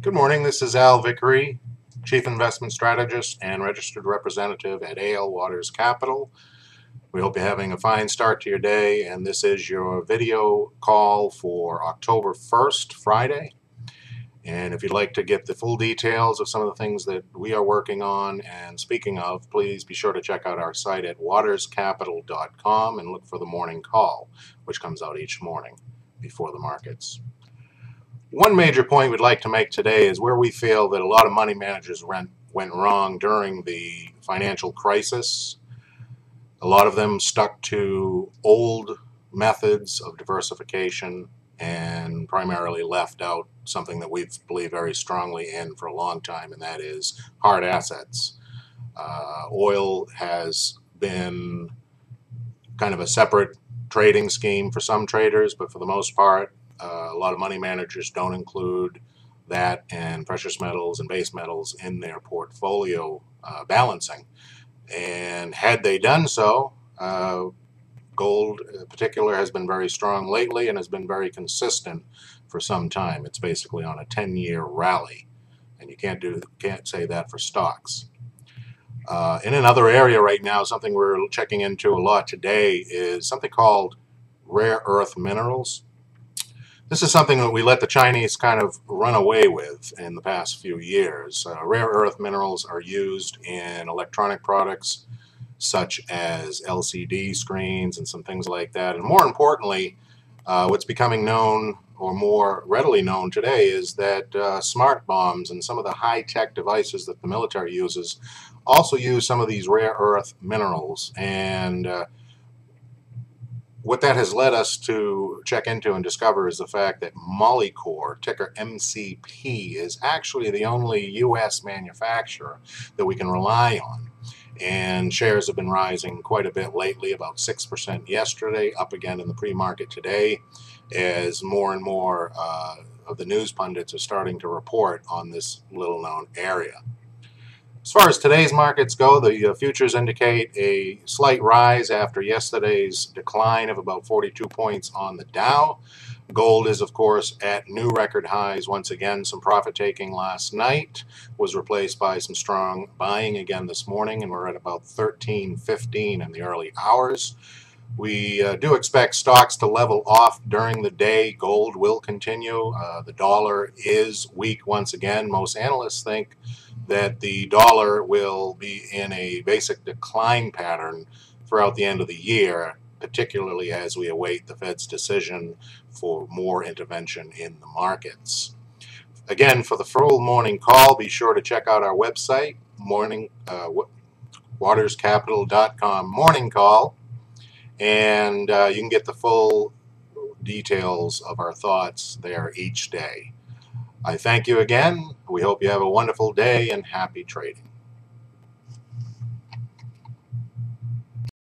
Good morning. This is Al Vickery, Chief Investment Strategist and Registered Representative at AL Waters Capital. We hope you're having a fine start to your day, and this is your video call for October 1st, Friday. And if you'd like to get the full details of some of the things that we are working on and speaking of, please be sure to check out our site at waterscapital.com and look for the morning call, which comes out each morning before the markets. One major point we'd like to make today is where we feel that a lot of money managers went wrong during the financial crisis. A lot of them stuck to old methods of diversification and primarily left out something that we've believed very strongly in for a long time, and that is hard assets. Oil has been kind of a separate trading scheme for some traders, but for the most part, a lot of money managers don't include that and precious metals and base metals in their portfolio balancing. And had they done so, gold in particular has been very strong lately and has been very consistent for some time. It's basically on a 10-year rally, and you can't say that for stocks. In another area right now, something we're checking into a lot today is something called rare earth minerals. This is something that we let the Chinese kind of run away with in the past few years. Rare earth minerals are used in electronic products such as LCD screens and some things like that. And more importantly, what's becoming known or more readily known today is that smart bombs and some of the high-tech devices that the military uses also use some of these rare earth minerals. And what that has led us to check into and discover is the fact that Molycorp, ticker MCP, is actually the only U.S. manufacturer that we can rely on. And shares have been rising quite a bit lately, about 6% yesterday, up again in the pre-market today, as more and more of the news pundits are starting to report on this little-known area. As far as today's markets go, the futures indicate a slight rise after yesterday's decline of about 42 points on the Dow. Gold is, of course, at new record highs once again. Some profit taking last night was replaced by some strong buying again this morning, and we're at about 13.15 in the early hours. We do expect stocks to level off during the day. Gold will continue. The dollar is weak once again. Most analysts think that the dollar will be in a basic decline pattern throughout the end of the year, particularly as we await the Fed's decision for more intervention in the markets. Again, for the full morning call, be sure to check out our website, waterscapital.com morning call, and you can get the full details of our thoughts there each day. I thank you again. We hope you have a wonderful day and happy trading.